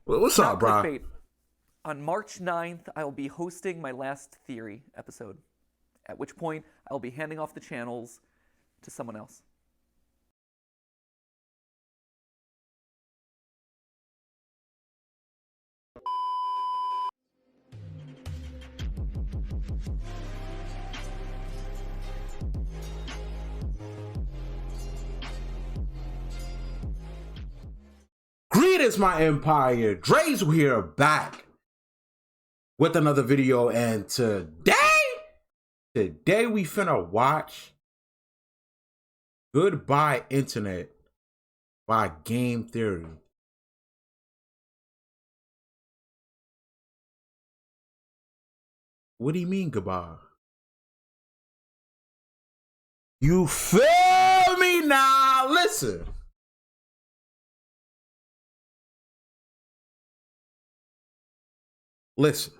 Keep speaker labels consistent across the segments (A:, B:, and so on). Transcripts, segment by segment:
A: What's up, bro?
B: Clickbait. On March 9th, I will be hosting my last Theory episode, at which point I will be handing off the channels to someone else.
A: Greetings, my empire. Dre's here back with another video, and today we finna watch Goodbye Internet by Game Theory. What do you mean goodbye? You feel me now? Listen. Listen.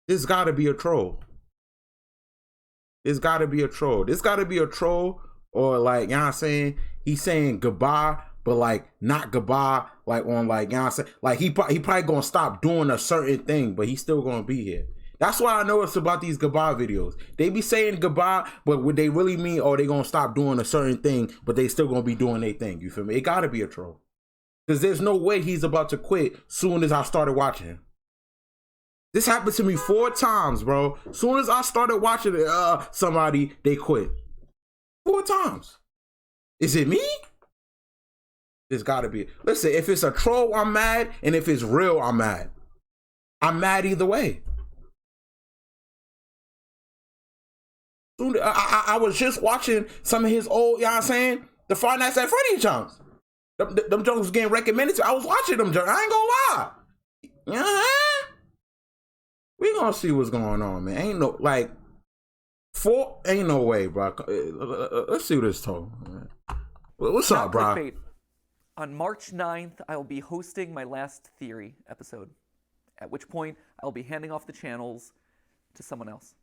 A: This gotta be a troll. This gotta be a troll. This gotta be a troll, or like, you know what I'm saying? He's saying goodbye, but like not goodbye, like on like, you know what I'm saying? Like he probably gonna stop doing a certain thing, but he's still gonna be here. That's why I know it's about these goodbye videos. They be saying goodbye, but what they really mean, oh, they gonna stop doing a certain thing, but they still gonna be doing their thing. You feel me? It gotta be a troll. Because there's no way he's about to quit soon as I started watching him. This happened to me 4 times, bro. Soon as I started watching somebody, they quit. 4 times. Is it me? There's gotta be. Listen, if it's a troll, I'm mad. And if it's real, I'm mad. I'm mad either way. I was just watching some of his old, you know what I'm saying? The Five Nights at Freddy's chunks. Them jokes was getting recommended to. I was watching them jokes. I ain't gonna lie. We gonna see what's going on, man. Ain't no like ain't no way, bro. Let's see what this told. What's up, bro?
B: Clickbait. On March 9th, I will be hosting my last Theory episode, at which point I will be handing off the channels to someone else.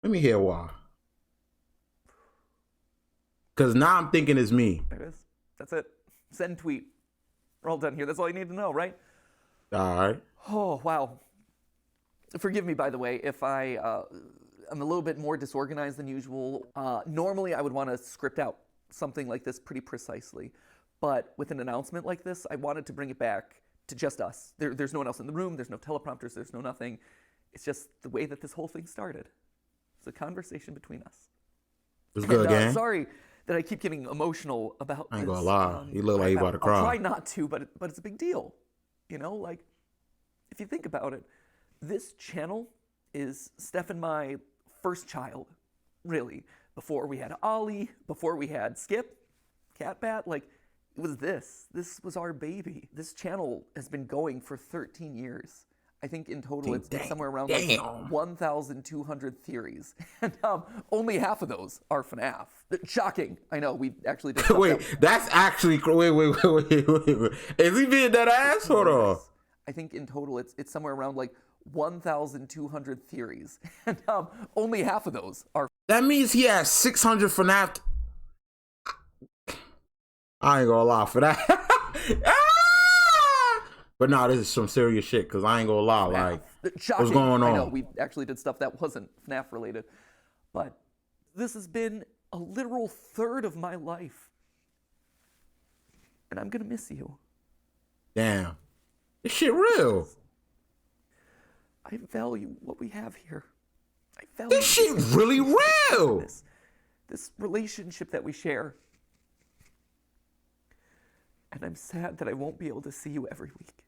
A: Let me hear why. Because now I'm thinking it's me.
B: There it is. That's it. Send tweet. We're all done here. That's all you need to know, right?
A: All right.
B: Oh, wow. Forgive me, by the way, if I'm a little bit more disorganized than usual. Normally, I would want to script out something like this pretty precisely. But with an announcement like this, I wanted to bring it back to just us. There's no one else in the room. There's no teleprompters. There's no nothing. It's just the way that this whole thing started. It's a conversation between us.
A: It's good, gang.
B: Sorry that I keep getting emotional about
A: I ain't
B: this.
A: gonna lie. You look like you about to cry.
B: I'll try not to, but it's a big deal. You know, like, if you think about it, this channel is Steph and my first child, really. Before we had Ollie, before we had Skip, MATPAT, like, it was this. This was our baby. This channel has been going for 13 years. I think in total it's somewhere around like 1,200 theories, and only half of those are FNAF. Shocking, I know. We actually did.
A: Wait, that's actually wait. Is he being that ass? Hold on.
B: I think in total it's somewhere around like 1,200 theories, and only half of those are.
A: That means he has 600 FNAF. I ain't gonna lie for that. But no, this is some serious shit, because I ain't gonna lie, like,
B: shocking.
A: What's going on?
B: I know, we actually did stuff that wasn't FNAF related, but this has been a literal third of my life, and I'm gonna miss you.
A: Damn. This shit real.
B: I value what we have here. I value
A: this shit really real.
B: This relationship that we share. And I'm sad that I won't be able to see you every week.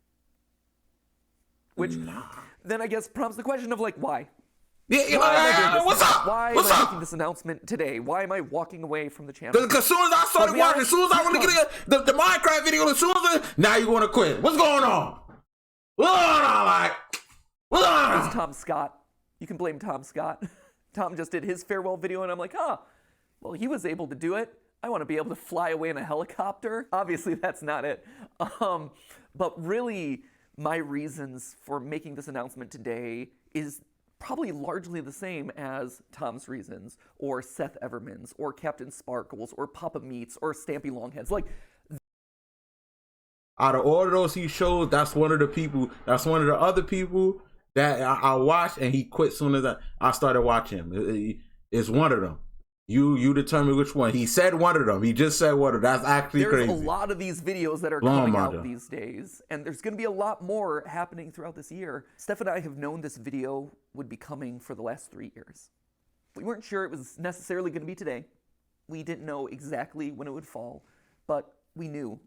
B: Which then I guess prompts the question of like, why?
A: What's up?
B: Why am I making this announcement today? Why am I walking away from the channel?
A: Because as soon as I started watching, as soon as I want to get the Minecraft video, as soon as now you want to quit. What's going on? What's going on? Like, what's going on?
B: It's Tom Scott. You can blame Tom Scott. Tom just did his farewell video, and I'm like, well, he was able to do it. I want to be able to fly away in a helicopter. Obviously, that's not it. But really, my reasons for making this announcement today is probably largely the same as Tom's reasons, or Seth Everman's, or Captain Sparkles, or Papa Meats, or Stampy Longheads. Like,
A: out of all of those he showed, that's one of the other people that I watched, and he quit soon as I started watching him. It's one of them. You determine which one. He said one of them. He just said one of them. That's actually crazy.
B: There's a lot of these videos that are coming out these days, and there's going to be a lot more happening throughout this year. Steph and I have known this video would be coming for the last 3 years. We weren't sure it was necessarily going to be today. We didn't know exactly when it would fall, but we knew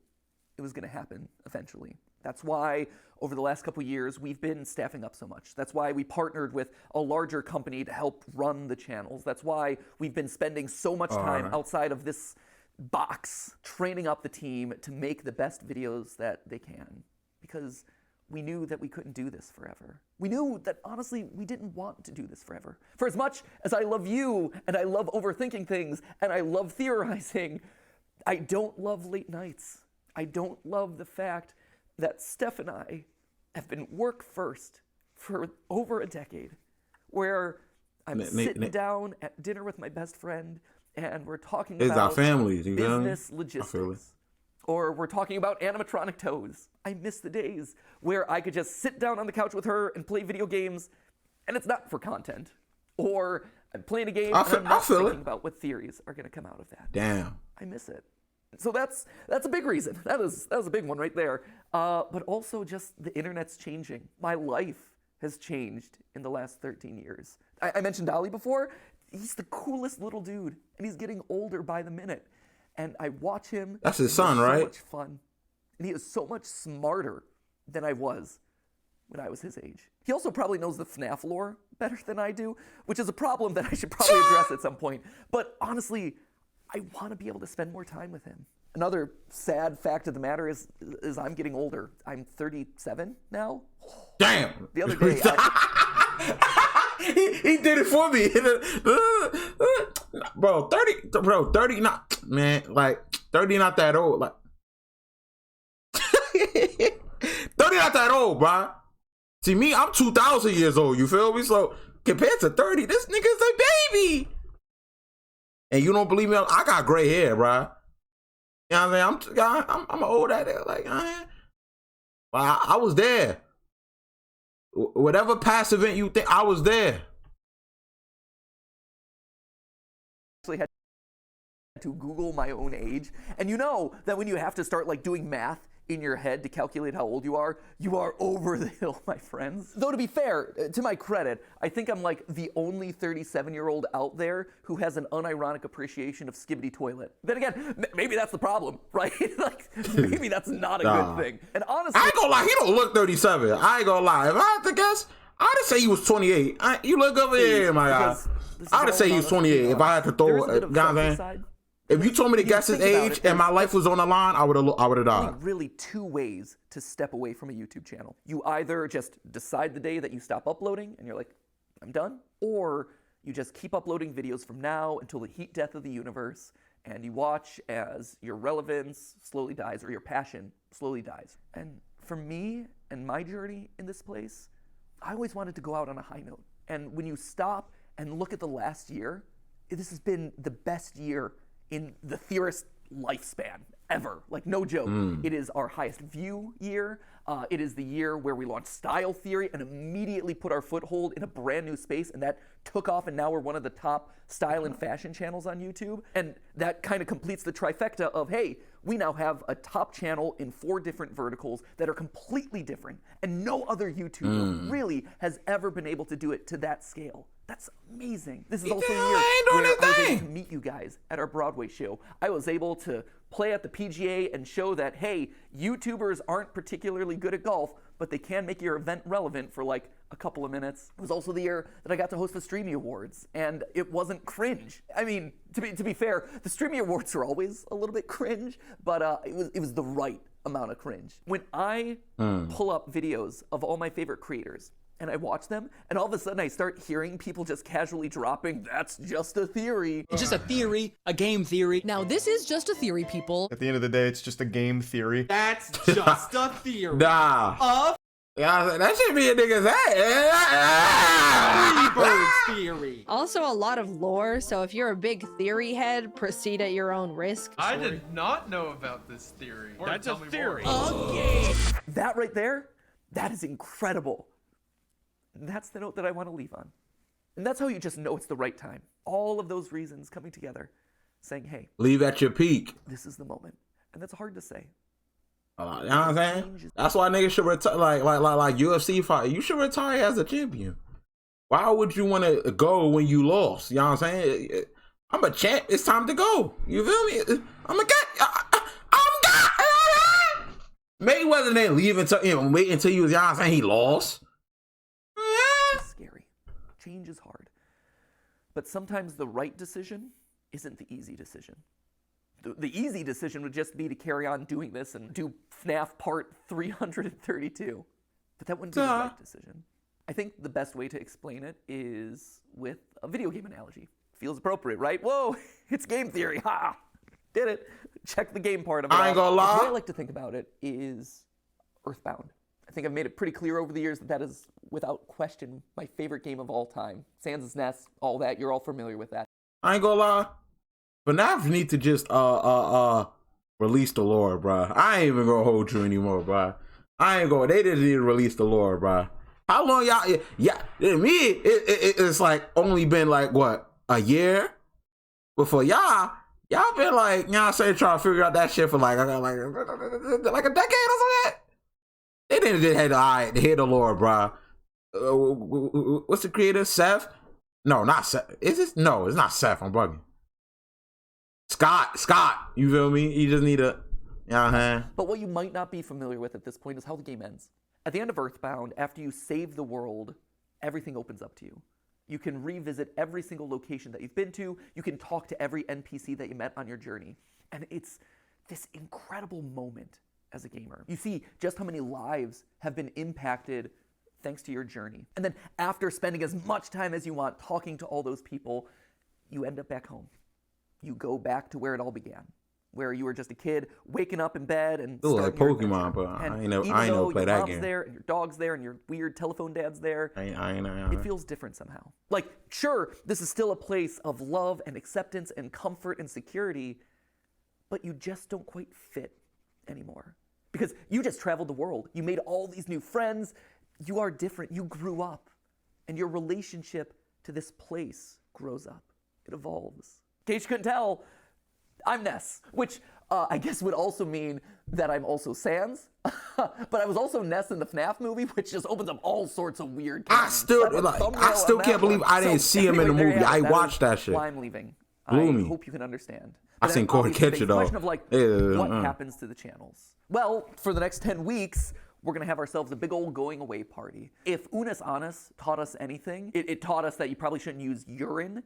B: it was going to happen eventually. That's why over the last couple years we've been staffing up so much. That's why we partnered with a larger company to help run the channels. That's why we've been spending so much time outside of this box training up the team to make the best videos that they can, because we knew that we couldn't do this forever. We knew that, honestly, we didn't want to do this forever. For as much as I love you, and I love overthinking things, and I love theorizing, I don't love late nights. I don't love the fact that Steph and I have been work first for over a decade, where I'm sitting down at dinner with my best friend and we're talking about
A: our families,
B: business logistics, or we're talking about animatronic toes. I miss the days where I could just sit down on the couch with her and play video games, and it's not for content, or I'm playing a game and I'm not thinking about what theories are going to come out of that.
A: Damn.
B: I miss it. So that's a big reason. That was a big one right there. But also just the internet's changing. My life has changed in the last 13 years. I mentioned Ollie before. He's the coolest little dude, and he's getting older by the minute. And I watch him.
A: That's his son, right?
B: So much fun. And he is so much smarter than I was when I was his age. He also probably knows the FNAF lore better than I do, which is a problem that I should probably address at some point. But honestly, I want to be able to spend more time with him. Another sad fact of the matter is I'm getting older. I'm 37 now.
A: Damn.
B: The other day,
A: he did it for me. Bro, 30 not, man, like 30 not that old. Like 30 not that old, bro. See me, I'm 2,000 years old, you feel me? So compared to 30, this nigga's a baby. And you don't believe me? I got gray hair, bro. You know what I mean? I'm old at it. Like, I was there. Whatever past event you think, I was there.
B: Actually had to Google my own age, and you know that when you have to start like doing math in your head to calculate how old you are over the hill, my friends. Though to be fair, to my credit, I think I'm like the only 37-year-old out there who has an unironic appreciation of Skibbity Toilet. Then again, maybe that's the problem, right? Like, maybe that's not a good thing. And honestly,
A: I ain't gonna lie, he don't look 37. I ain't gonna lie. If I had to guess, I'd say he was 28. You look over here, my guy. I'd say he was 28 if I had to throw it. If you told me to guess his age and my life was on the line, I would have died.
B: Really two ways to step away from a YouTube channel. You either just decide the day that you stop uploading and you're like, I'm done, or you just keep uploading videos from now until the heat death of the universe, and you watch as your relevance slowly dies or your passion slowly dies. And for me and my journey in this place, I always wanted to go out on a high note. And when you stop and look at the last year, this has been the best year in the Theorist lifespan ever. Like, no joke. It is our highest view year. It is the year where we launched Style Theory and immediately put our foothold in a brand new space, and that took off, and now we're one of the top style and fashion channels on YouTube. And that kind of completes the trifecta of, hey, we now have a top channel in 4 different verticals that are completely different, and no other YouTuber really has ever been able to do it to that scale. That's amazing. This is also a year where I was able to meet you guys at our Broadway show. I was able to play at the PGA and show that, hey, YouTubers aren't particularly good at golf, but they can make your event relevant for like a couple of minutes. It was also the year that I got to host the Streamy Awards, and it wasn't cringe. I mean, to be fair, the Streamy Awards are always a little bit cringe, but it was the right amount of cringe. When I pull up videos of all my favorite creators, and I watch them, and all of a sudden I start hearing people just casually dropping, that's just a theory.
C: It's just a theory, a game theory.
D: Now, this is just a theory, people.
E: At the end of the day, it's just a game theory.
C: That's just a theory.
A: Nah. Yeah, that should be a nigga's
C: Birds theory.
D: Also, a lot of lore, so if you're a big theory head, proceed at your own risk.
E: I did not know about this theory.
C: That's a theory.
B: That right there, that is incredible. That's the note that I want to leave on. And that's how you just know it's the right time. All of those reasons coming together, saying, hey,
A: Leave at your peak.
B: this is the moment. And that's hard to say.
A: You know what I'm saying? That's why niggas should retire, like UFC fight. You should retire as a champion. Why would you want to go when you lost? You know what I'm saying? I'm a champ. It's time to go. You feel me? I'm a guy. I'm a guy. Mayweather didn't leave until wait until he was. You know what I'm saying? He lost.
B: It's scary. Change is hard. But sometimes the right decision isn't the easy decision. The easy decision would just be to carry on doing this and do FNAF part 332. But that wouldn't be the right decision. I think the best way to explain it is with a video game analogy. Feels appropriate, right? Whoa, it's game theory. Ha! Did it. Check the game part of it.
A: I ain't gonna lie.
B: The way I like to think about it is Earthbound. I think I've made it pretty clear over the years that that is, without question, my favorite game of all time. Sans' Nest, all that. You're all familiar with that.
A: I ain't gonna lie. FNAF need to just release the lore, bruh. I ain't even gonna hold you anymore, bruh. They didn't need to release the lore, bruh. How long y'all? Yeah, it's like only been like what, a year? But for y'all been like, you know what I'm saying, trying to figure out that shit for like a decade or something. They didn't just hit the lore, bruh. What's the creator? Seth? No, not Seth. Is this? No, it's not Seth. I'm bugging. Scott, you feel me? You just need a,
B: But what you might not be familiar with at this point is how the game ends. At the end of Earthbound, after you save the world, everything opens up to you. You can revisit every single location that you've been to. You can talk to every NPC that you met on your journey. And it's this incredible moment as a gamer. You see just how many lives have been impacted thanks to your journey. And then after spending as much time as you want talking to all those people, you end up back home. You go back to where it all began, where you were just a kid waking up in bed and
A: like
B: starting your
A: Pokemon,
B: adventure.
A: but
B: And
A: I ain't never
B: even though
A: play
B: your
A: that
B: mom's
A: game.
B: there and your dog's there and your weird telephone dad's there, it feels different somehow. Like, sure, this is still a place of love and acceptance and comfort and security, but you just don't quite fit anymore. Because you just traveled the world. You made all these new friends. You are different. You grew up. And your relationship to this place grows up. It evolves. In case you couldn't tell, I'm Ness, which I guess would also mean that I'm also Sans. But I was also Ness in the FNAF movie, which just opens up all sorts of weird
A: I still can't believe I didn't see him in the movie. I watched that shit.
B: Why I'm leaving.
A: Blew
B: I
A: me.
B: hope you can understand.
A: I seen Corey catch it, though.
B: Question of like, what happens to the channels? Well, for the next 10 weeks, we're gonna have ourselves a big old going away party. If Unis Anus taught us anything, it taught us that you probably shouldn't use urine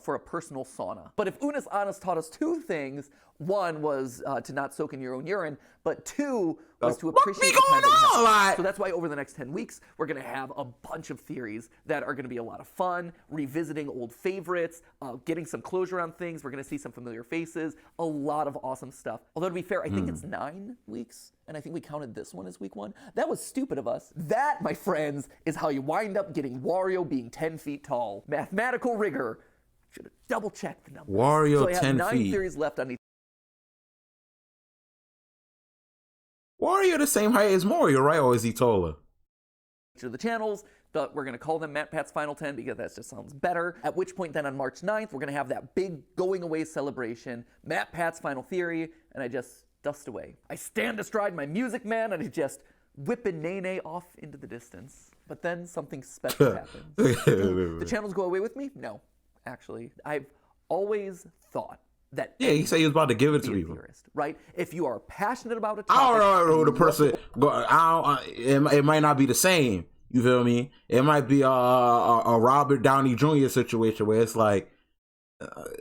B: for a personal sauna. But if Unis Anus taught us two things, one was to not soak in your own urine, but two was to appreciate the time that we have. So that's why over the next 10 weeks, we're gonna have a bunch of theories that are gonna be a lot of fun, revisiting old favorites, getting some closure on things. We're gonna see some familiar faces, a lot of awesome stuff. Although to be fair, I think it's 9 weeks, and I think we counted this one as week 1. That was stupid of us. That, my friends, is how you wind up getting Wario being 10 feet tall. Mathematical rigor. Should have double-checked the numbers.
A: Wario
B: so I have
A: 10
B: 9
A: feet.
B: theories left on each
A: Wario the same height as Mario, right? Or is he taller?
B: of the channels, but we're going to call them MATPAT's Final 10 because that just sounds better. At which point then on March 9th, we're going to have that big going away celebration, MATPAT's Final Theory, and I just dust away. I stand astride my Music Man and I just whip a Nene off into the distance. But then something special happens. Do the channels go away with me? No, actually. I've always thought that
A: He said he was about to give it to
B: be a
A: people.
B: theorist, right? If you are passionate about a
A: I
B: topic,
A: don't know who the person. It might not be the same. You feel me? It might be a Robert Downey Jr. situation where it's like somebody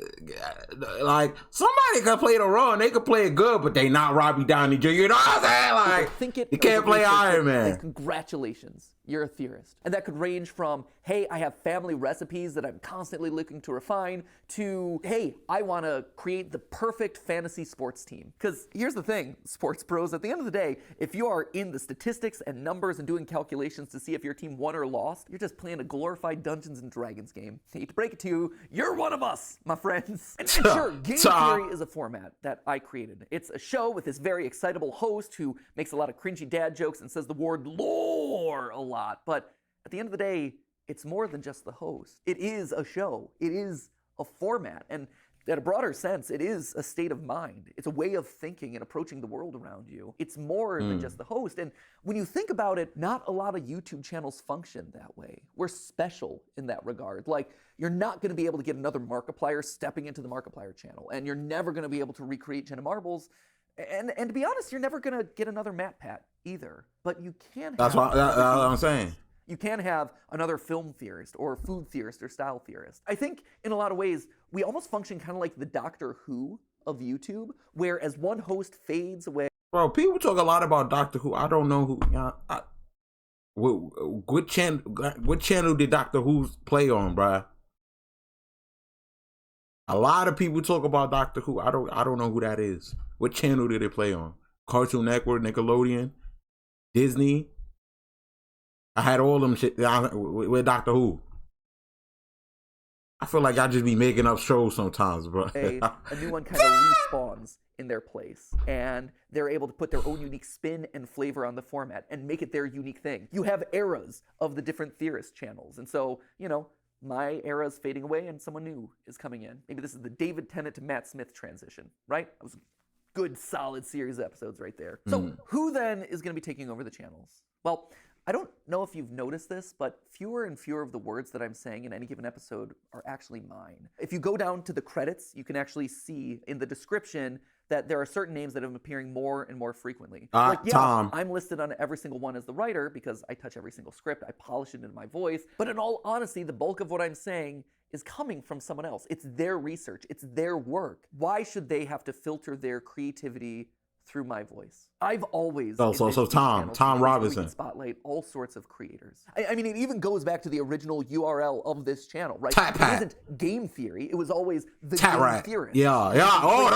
A: can play the role and they can play it good, but they not Robbie Downey Jr. You know what I'm saying? Like,
B: think it
A: you can't play Iron Man.
B: Congratulations. you're a theorist. And that could range from, hey, I have family recipes that I'm constantly looking to refine, to, hey, I want to create the perfect fantasy sports team. Because here's the thing, sports pros, at the end of the day, if you are in the statistics and numbers and doing calculations to see if your team won or lost, you're just playing a glorified Dungeons and Dragons game. I hate to break it to you, you're one of us, my friends. And sure, game theory is a format that I created. It's a show with this very excitable host who makes a lot of cringy dad jokes and says the word lore a lot, but at the end of the day, it's more than just the host. It is a show. It is a format. And in a broader sense, it is a state of mind. It's a way of thinking and approaching the world around you. It's more than just the host. And when you think about it, not a lot of YouTube channels function that way. We're special in that regard. Like, you're not going to be able to get another Markiplier stepping into the Markiplier channel. And you're never going to be able to recreate Jenna Marbles. And to be honest, you're never going to get another MATPAT either. But you can
A: That's what I'm saying.
B: You can have another film theorist or food theorist or style theorist. I think in a lot of ways, we almost function kind of like the Doctor Who of YouTube, where as one host fades away.
A: Bro, people talk a lot about Doctor Who. I don't know who. What channel did Doctor Who play on, bruh? A lot of people talk about Doctor Who. I don't know who that is. What channel did it play on? Cartoon Network, Nickelodeon, Disney. I had all them shit with Doctor Who. I feel like I just be making up shows sometimes, bro.
B: A new one kind of respawns in their place, and they're able to put their own unique spin and flavor on the format and make it their unique thing. You have eras of the different theorist channels, and so, you know, my era is fading away and someone new is coming in. Maybe this is the David Tennant to Matt Smith transition, right? That was a good, solid series of episodes right there. So who then is going to be taking over the channels? Well, I don't know if you've noticed this, but fewer and fewer of the words that I'm saying in any given episode are actually mine. If you go down to the credits, you can actually see in the description that there are certain names that have been appearing more and more frequently.
A: Tom.
B: I'm listed on every single one as the writer because I touch every single script, I polish it into my voice, but in all honesty, the bulk of what I'm saying is coming from someone else. It's their research, it's their work. Why should they have to filter their creativity through my voice? I've always
A: so Tom Robinson
B: spotlight all sorts of creators. I mean, it even goes back to the original URL of this channel, right?
A: It
B: wasn't game theory. It was always the game theorist.
A: Yeah. Hold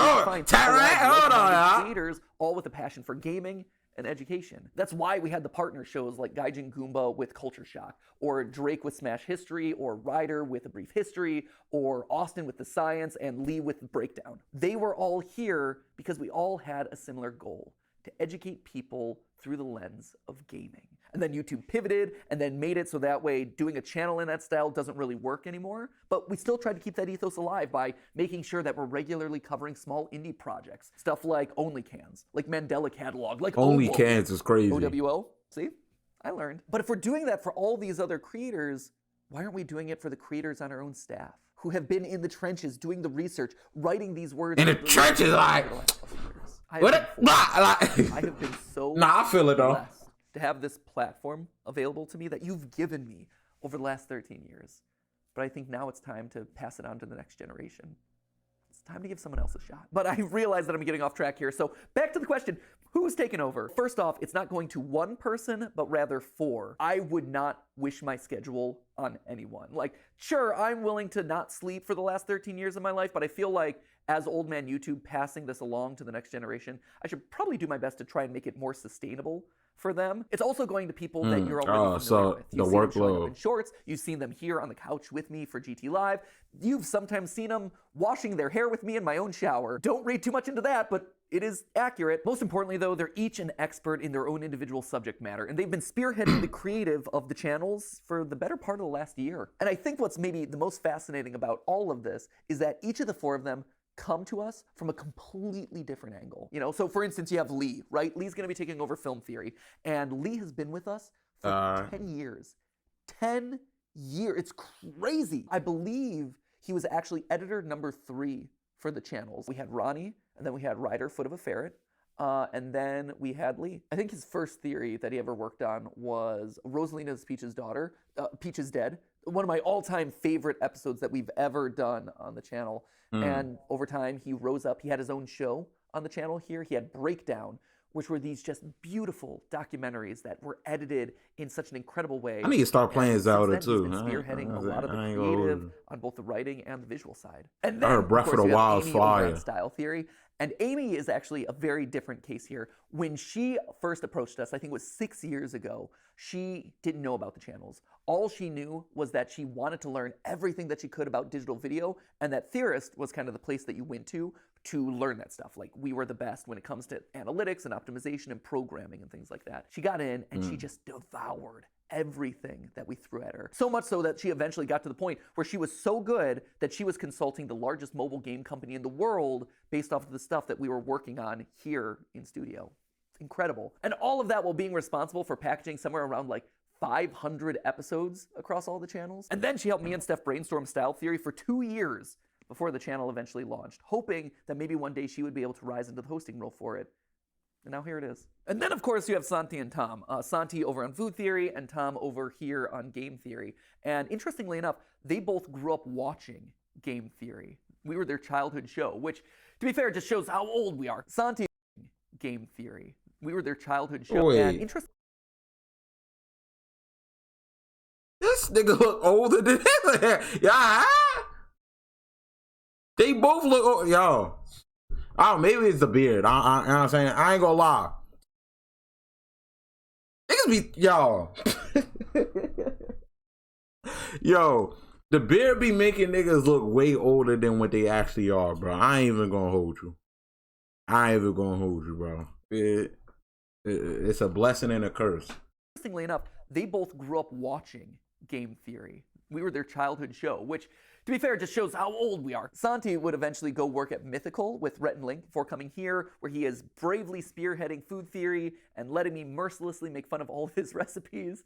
A: on.
B: Creators, all with a passion for gaming and education. That's why we had the partner shows like Gaijin Goomba with Culture Shock, or Drake with Smash History, or Ryder with A Brief History, or Austin with The Science, and Lee with The Breakdown. They were all here because we all had a similar goal: to educate people through the lens of gaming. And then YouTube pivoted and then made it so that way doing a channel in that style doesn't really work anymore. But we still tried to keep that ethos alive by making sure that we're regularly covering small indie projects. Stuff like OnlyCans, like Mandela Catalog, like
A: OnlyCans is crazy.
B: OWO, see? I learned. But if we're doing that for all these other creators, why aren't we doing it for the creators on our own staff who have been in the trenches doing the research, writing these words?
A: In the trenches, like...
B: I have been so
A: I feel it though.
B: blessed to have this platform available to me that you've given me over the last 13 years. But I think now it's time to pass it on to the next generation. It's time to give someone else a shot. But I realize that I'm getting off track here. So back to the question, who's taking over? First off, it's not going to one person, but rather 4. I would not wish my schedule on anyone. Like, sure, I'm willing to not sleep for the last 13 years of my life, but I feel like as old man YouTube passing this along to the next generation, I should probably do my best to try and make it more sustainable for them. It's also going to people that you're already familiar with. You've seen them showing up in shorts. You've seen them here on the couch with me for GT Live. You've sometimes seen them washing their hair with me in my own shower. Don't read too much into that, but it is accurate. Most importantly, though, they're each an expert in their own individual subject matter, and they've been spearheading the creative of the channels for the better part of the last year. And I think what's maybe the most fascinating about all of this is that each of the 4 of them come to us from a completely different angle. You know, so for instance, you have Lee, right? Lee's gonna be taking over film theory, and Lee has been with us for 10 years. 10 years, it's crazy. I believe he was actually editor number 3 for the channels. We had Ronnie, and then we had Ryder, Foot of a Ferret, and then we had Lee. I think his first theory that he ever worked on was Rosalina's Peach's daughter, Peach is Dead, one of my all-time favorite episodes that we've ever done on the channel. And over time, he rose up. He had his own show on the channel here. He had Breakdown, which were these just beautiful documentaries that were edited in such an incredible way.
A: I need to start playing
B: And since
A: Zelda
B: then,
A: too.
B: He's been spearheading a lot of the
A: I ain't gonna hold
B: creative
A: you.
B: on both the writing and the visual side. And
A: I
B: then,
A: heard Breath of
B: course,
A: the
B: you have
A: Wild's
B: Amy over on
A: fire.
B: Style Theory. And Amy is actually a very different case here. When she first approached us, I think it was 6 years ago, she didn't know about the channels. All she knew was that she wanted to learn everything that she could about digital video, and that Theorist was kind of the place that you went to learn that stuff. Like, we were the best when it comes to analytics and optimization and programming and things like that. She got in and she just devoured everything that we threw at her. So much so that she eventually got to the point where she was so good that she was consulting the largest mobile game company in the world based off of the stuff that we were working on here in studio. It's incredible. And all of that while being responsible for packaging somewhere around like 500 episodes across all the channels. And then she helped me and Steph brainstorm Style Theory for 2 years before the channel eventually launched, hoping that maybe one day she would be able to rise into the hosting role for it. And now here it is. And then, of course, you have Santi and Tom. Santi over on Food Theory and Tom over here on Game Theory. And interestingly enough, they both grew up watching Game Theory. We were their childhood show, which, to be fair, just shows how old we are. Santi, Game Theory. We were their childhood show.
A: Wait.
B: And interesting.
A: This nigga look older than him. Yeah. They both look old. Yo. Oh, maybe it's the beard. You know what I'm saying? I ain't gonna lie. Niggas be, yo. Yo, the beard be making niggas look way older than what they actually are, bro. I ain't even gonna hold you. Bro. It's a blessing and a curse.
B: Interestingly enough, they both grew up watching Game Theory. We were their childhood show, which, to be fair, just shows how old we are. Santi would eventually go work at Mythical with Rhett and Link before coming here, where he is bravely spearheading Food Theory and letting me mercilessly make fun of all of his recipes.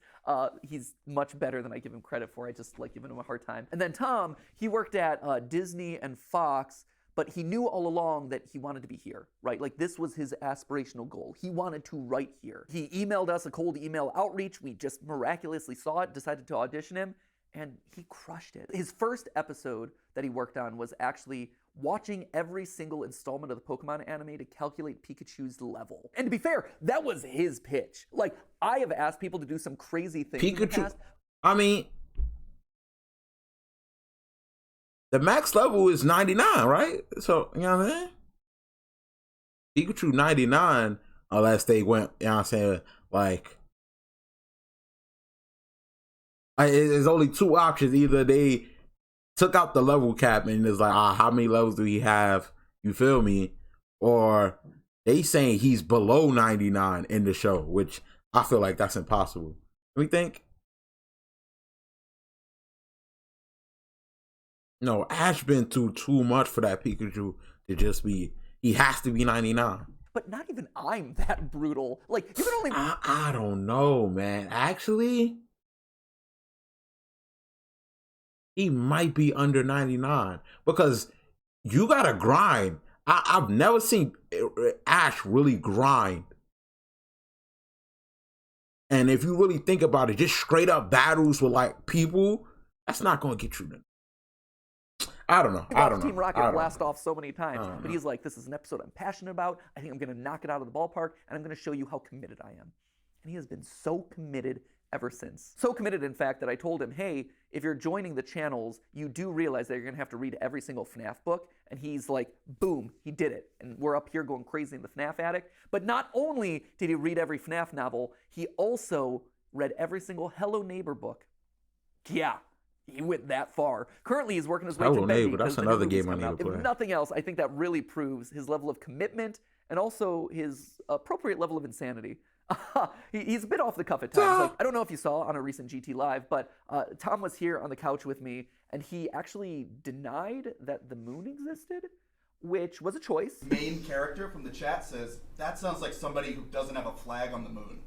B: He's much better than I give him credit for. I just like giving him a hard time. And then Tom, he worked at Disney and Fox, but he knew all along that he wanted to be here, right? Like, this was his aspirational goal. He wanted to write here. He emailed us a cold email outreach. We just miraculously saw it, decided to audition him, and he crushed it. His first episode that he worked on was actually watching every single installment of the Pokemon anime to calculate Pikachu's level. And to be fair, that was his pitch. Like, I have asked people to do some crazy things in the past.
A: I mean, the max level is 99, right? So, you know what I'm saying? Pikachu 99, unless they went, you know what I'm saying, like, there's only two options. Either they took out the level cap and it's like, how many levels do he have? You feel me? Or they saying he's below 99 in the show, which I feel like that's impossible. We think? No, Ash been through too much for that Pikachu to just be, he has to be 99.
B: But not even I'm that brutal. Like, you can only...
A: I don't know, man. Actually, he might be under 99 because you gotta grind. I've never seen Ash really grind. And if you really think about it, just straight up battles with like people, that's not gonna get you. I don't know.
B: Team Rocket blast off so many times, but he's like, this is an episode I'm passionate about. I think I'm gonna knock it out of the ballpark, and I'm gonna show you how committed I am. And he has been so committed ever since. So committed, in fact, that I told him, hey, if you're joining the channels, you do realize that you're gonna have to read every single FNAF book. And he's like, boom, he did it. And we're up here going crazy in the FNAF attic. But not only did he read every FNAF novel, he also read every single Hello Neighbor book. Yeah, he went that far. Currently, he's working his way to Bendy.
A: That's another game I need to play.
B: If nothing else, I think that really proves his level of commitment and also his appropriate level of insanity. He's a bit off the cuff at times. Like, I don't know if you saw on a recent GT Live, but Tom was here on the couch with me, and he actually denied that the moon existed, which was a choice.
F: Main character from the chat says, that sounds like somebody who doesn't have a flag on the moon.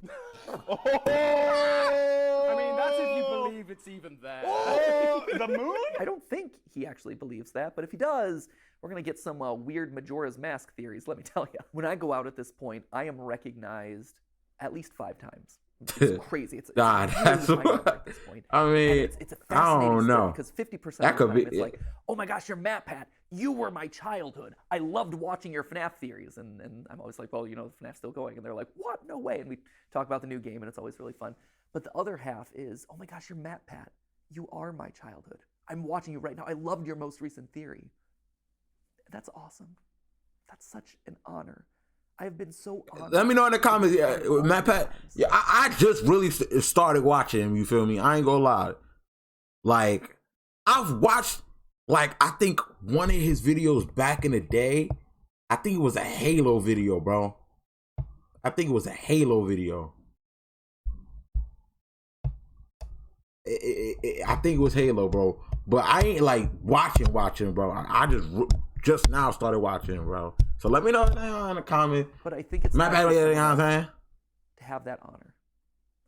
C: I mean, that's if you believe it's even there.
F: The moon?
B: I don't think he actually believes that, but if he does, we're going to get some weird Majora's Mask theories, let me tell you. When I go out at this point, I am recognized at least 5 times. It's crazy. It's
A: God,
B: really
A: that's
B: mind-numbing
A: what,
B: at this point.
A: I
B: And
A: mean,
B: it's a
A: I
B: fascinating
A: don't
B: story
A: know.
B: because 50%
A: That
B: of the
A: could
B: time
A: be-
B: it's like, oh my gosh, you're MATPAT. You were my childhood. I loved watching your FNAF theories. And I'm always like, well, you know, FNAF's still going. And they're like, what? No way. And we talk about the new game, and it's always really fun. But the other half is, oh my gosh, you're MATPAT. You are my childhood. I'm watching you right now. I loved your most recent theory. That's awesome. That's such an honor. I've been so honored.
A: Let me know in the comments. Yeah, Matt Pat. Yeah, I just really started watching him. You feel me? I ain't gonna lie. Like, I've watched, like, I think one of his videos back in the day. I think it was a Halo video, bro. I think it was a Halo video. I think it was Halo, bro. But I ain't like watching, bro. I just now started watching, bro. So let me know in the comment.
B: But I think it's
A: Matt
B: time
A: Pat,
B: for
A: you know what
B: someone
A: I'm saying?
B: to have that honor.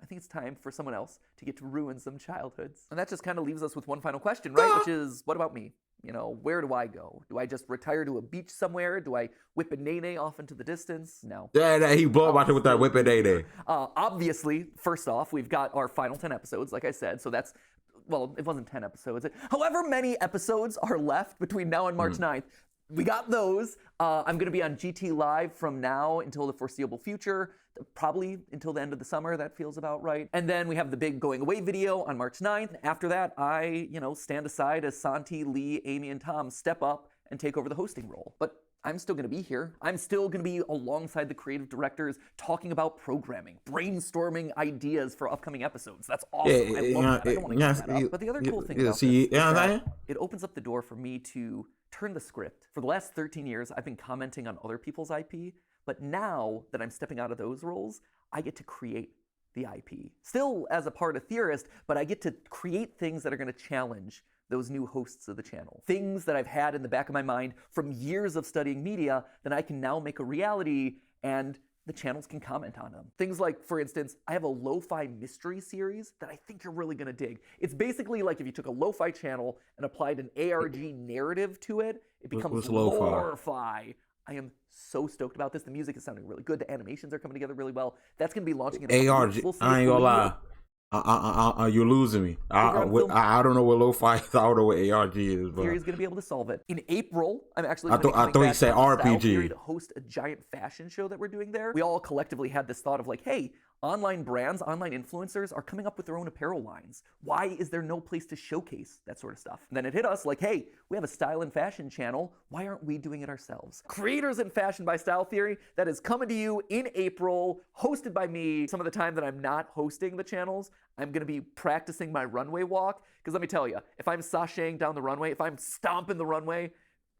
B: I think it's time for someone else to get to ruin some childhoods. And that just kind of leaves us with one final question, right? Which is, what about me? You know, where do I go? Do I just retire to a beach somewhere? Do I whip a nene off into the distance? No.
A: Yeah, he blew up with that whipping day.
B: Obviously, first off, we've got our final 10 episodes, like I said. So that's, well, it wasn't 10 episodes. However many episodes are left between now and March 9th, we got those. I'm going to be on GT Live from now until the foreseeable future, probably until the end of the summer. That feels about right. And then we have the big going away video on March 9th. After that, I, stand aside as Santi, Lee, Amy, and Tom step up and take over the hosting role. But I'm still going to be here. I'm still going to be alongside the creative directors talking about programming, brainstorming ideas for upcoming episodes. That's awesome. I love that. I don't want to give that up. But the other cool thing about this is that it opens up the door for me to turn the script. For the last 13 years, I've been commenting on other people's IP, but now that I'm stepping out of those roles, I get to create the IP. Still as a part of Theorist, but I get to create things that are going to challenge those new hosts of the channel. Things that I've had in the back of my mind from years of studying media that I can now make a reality, and the channels can comment on them. Things like, for instance, I have a lo-fi mystery series that I think you're really gonna dig. It's basically like if you took a lo-fi channel and applied an ARG narrative to it, it becomes lo-fi. I am so stoked about this. The music is sounding really good. The animations are coming together really well. That's gonna be launching in
A: ARG. I ain't gonna lie. You're losing me. I don't know what lo-fi is. I don't know what ARG is. But
B: Theory's gonna be able to solve it. In April, I'm actually
A: I thought he said RPG.
B: Theory to host a giant fashion show that we're doing there. We all collectively had this thought of like, hey, online brands, online influencers are coming up with their own apparel lines. Why is there no place to showcase that sort of stuff? And then it hit us like, hey, we have a style and fashion channel. Why aren't we doing it ourselves? Creators in Fashion by Style Theory, that is coming to you in April, hosted by me. Some of the time that I'm not hosting the channels, I'm gonna be practicing my runway walk. Because let me tell you, if I'm sashaying down the runway, if I'm stomping the runway,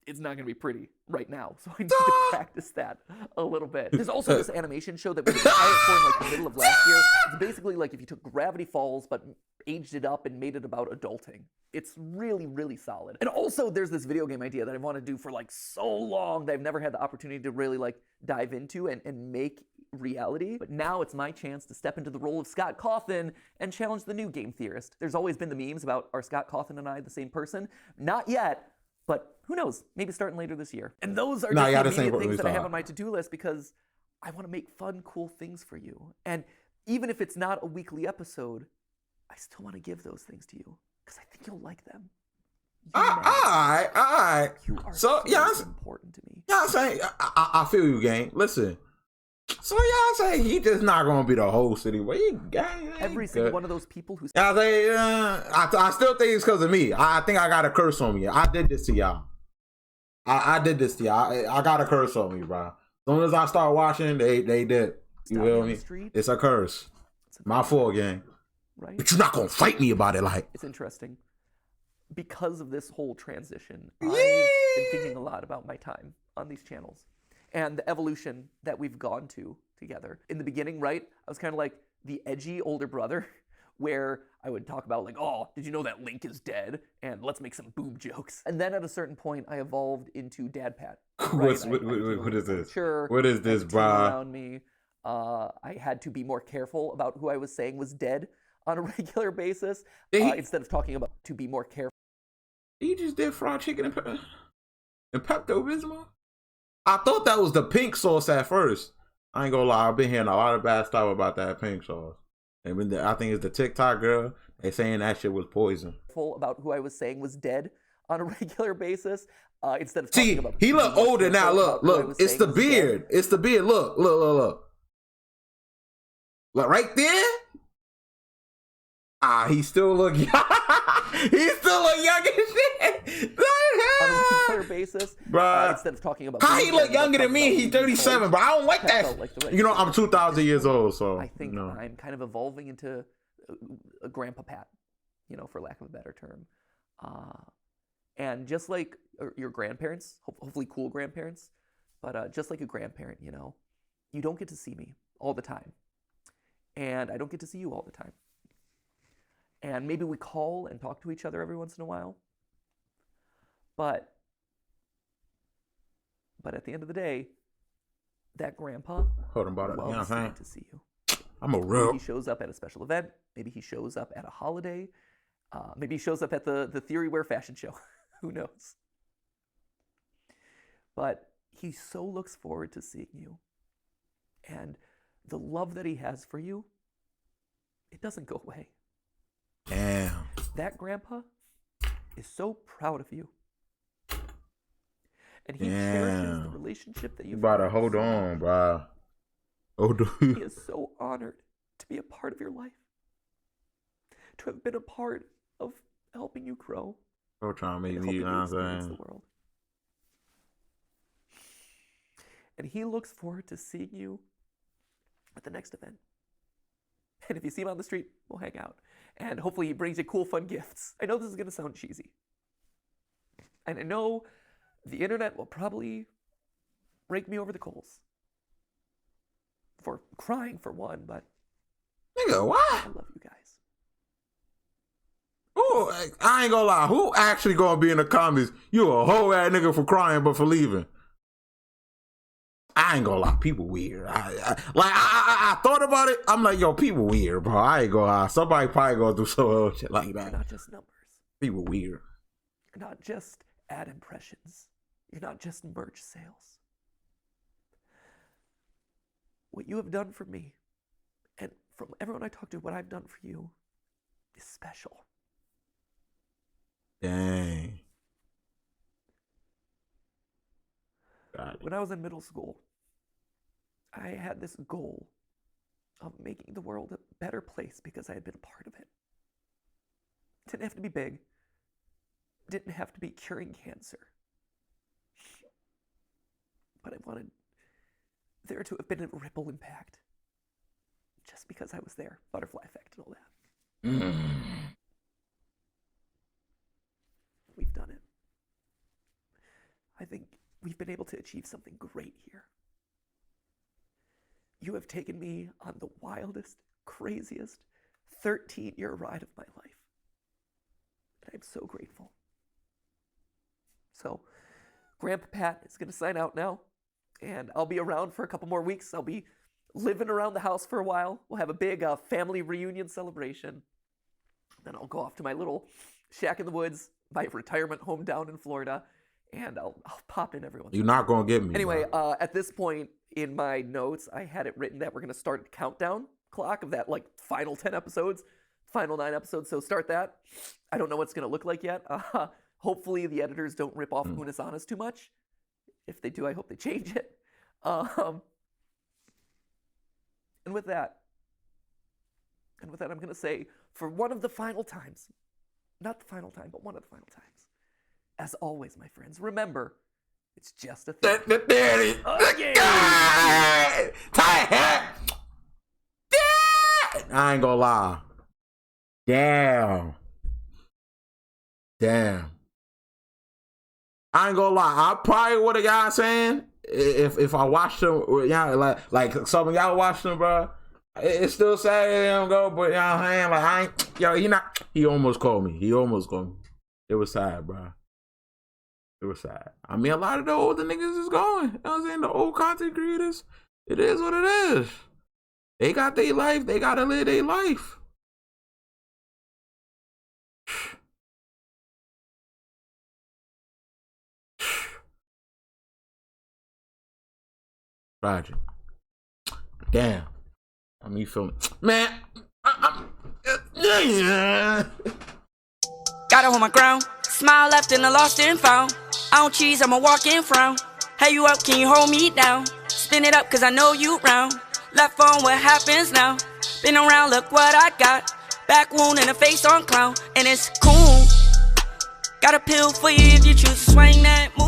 B: it's not gonna be pretty right now. So I need to practice that a little bit. There's also this animation show that we did a pilot for in like the middle of last year. It's basically like if you took Gravity Falls but aged it up and made it about adulting. It's really, really solid. And also there's this video game idea that I want to do for like so long that I've never had the opportunity to really like dive into and make reality. But now it's my chance to step into the role of Scott Cawthon and challenge the new game theorist. There's always been the memes about, are Scott Cawthon and I the same person? Not yet. But who knows? Maybe starting later this year. And those are just the immediate things that I have on my to-do list because I want to make fun, cool things for you. And even if it's not a weekly episode, I still want to give those things to you because I think you'll like them.
A: All right.
B: You are
A: so
B: important to me.
A: Yeah, I'm saying I feel you, gang. Listen. So y'all say he just not gonna be the host anyway.
B: Every single one of those people who
A: y'all say, I still think it's because of me. I think I got a curse on me. I did this to y'all. I did this to y'all. I got a curse on me, bro. As soon as I start watching, they did. You feel me? It's a curse. My fault, gang.
B: Right?
A: But you're not gonna fight me about it, like.
B: It's interesting. Because of this whole transition, I've been thinking a lot about my time on these channels. And the evolution that we've gone to together. In the beginning, right, I was kind of like the edgy older brother where I would talk about like, oh, did you know that Link is dead? And let's make some boob jokes. And then at a certain point, I evolved into Dad Pat. Right?
A: What is this?
B: Sure.
A: What is this, brah?
B: Around me. I had to be more careful about who I was saying was dead on a regular basis instead of talking about to be more careful.
A: He just did fried chicken and Pepto-Bismol? I thought that was the pink sauce at first. I ain't gonna lie, I've been hearing a lot of bad stuff about that pink sauce. And when I think it's the TikTok girl, they saying that shit was poison.
B: About who I was saying was dead on a regular basis. Instead of
A: See,
B: talking about
A: he look
B: being
A: older now.
B: about
A: Look,
B: who I
A: look.
B: was
A: It's
B: saying
A: the
B: was dead.
A: beard. It's the beard. Look, look, look, look. Look right there. He still look young. He still look young as shit.
B: On a regular basis,
A: Bruh.
B: instead of talking about
A: How
B: being
A: he look
B: dead,
A: younger than
B: talking
A: me?
B: about
A: He's
B: being
A: 37,
B: old.
A: but I don't like
B: That
A: that.
B: felt like the right
A: You know, I'm
B: decision.
A: 2,000 years old, so
B: I think
A: no.
B: I'm kind of evolving into a grandpa Pat, for lack of a better term. And just like your grandparents, hopefully cool grandparents, but just like a grandparent, you don't get to see me all the time. And I don't get to see you all the time. And maybe we call and talk to each other every once in a while. But at the end of the day, that grandpa
A: Hold on, about it. You know what I'm
B: loves
A: saying?
B: to see you.
A: I'm a
B: Maybe
A: real.
B: he shows up at a special event. Maybe he shows up at a holiday. Maybe he shows up at the Theory Wear fashion show. Who knows? But he so looks forward to seeing you. And the love that he has for you, it doesn't go away.
A: Damn.
B: That grandpa is so proud of you. And he
A: Damn.
B: cherishes the relationship that
A: You
B: you've
A: about to
B: had
A: hold
B: so
A: on,
B: much.
A: bro. Oh,
B: He
A: dude.
B: is so honored to be a part of your life. To have been a part of helping you grow.
A: Bro, trying to
B: And
A: make me,
B: helping
A: you know what I'm
B: experience
A: saying?
B: the world. And he looks forward to seeing you at the next event. And if you see him on the street, we'll hang out. And hopefully he brings you cool, fun gifts. I know this is going to sound cheesy. And I know the internet will probably rake me over the coals. For crying, for one, but
A: Nigga, what?
B: I love you guys.
A: Who, I ain't gonna lie. Who actually gonna be in the comments? You a whole ass nigga for crying but for leaving. I ain't gonna lie. People weird. I thought about it. I'm like, yo, people weird, bro. I ain't gonna lie. Somebody probably gonna do some other shit like
B: You're
A: that.
B: not just numbers.
A: People weird.
B: You're not just ad impressions. You're not just merch sales. What you have done for me, and from everyone I talk to, what I've done for you is special.
A: Dang. Got it.
B: When I was in middle school, I had this goal of making the world a better place because I had been a part of it. It didn't have to be big. It didn't have to be curing cancer. But I wanted there to have been a ripple impact. Just because I was there. Butterfly effect and all that. We've done it. I think we've been able to achieve something great here. You have taken me on the wildest, craziest 13-year ride of my life. And I'm so grateful. So, Grandpa Pat is going to sign out now. And I'll be around for a couple more weeks. I'll be living around the house for a while. We'll have a big family reunion celebration. Then I'll go off to my little shack in the woods, my retirement home down in Florida, and I'll pop in every once in a
A: You're
B: while.
A: not gonna get me.
B: Anyway,
A: bro.
B: at this point in my notes, I had it written that we're going to start a countdown clock of that final 10 episodes, final 9 episodes. So start that. I don't know what's going to look like yet. Hopefully the editors don't rip off Unis Honest too much. If they do, I hope they change it. And with that, I'm going to say, for one of the final times, not the final time, but one of the final times, as always, my friends, remember, it's just a thing.
A: There it is.
B: Okay.
A: Tight hat. I ain't gonna lie. Damn. I ain't gonna lie. I probably would have got saying if I watched them. Yeah, like some of y'all watched them, bro. It's still sad that him go, but you know what I'm saying? Like I ain't. Yo, he almost called me. It was sad, bro. It was sad. I mean, a lot of the older niggas is going. You know what I'm saying? The old content creators, it is what it is. They got their life. They gotta live their life. Tragic. Damn. I mean, you feeling, man.
G: Gotta hold my ground. Smile left and the lost and found. I don't cheese, I'm a walk-in frown. Hey, you up, can you hold me down? Spin it up, cause I know you round. Left phone, what happens now? Been around, look what I got. Back wound and a face on clown. And it's cool. Got a pill for you if you choose to swing that move.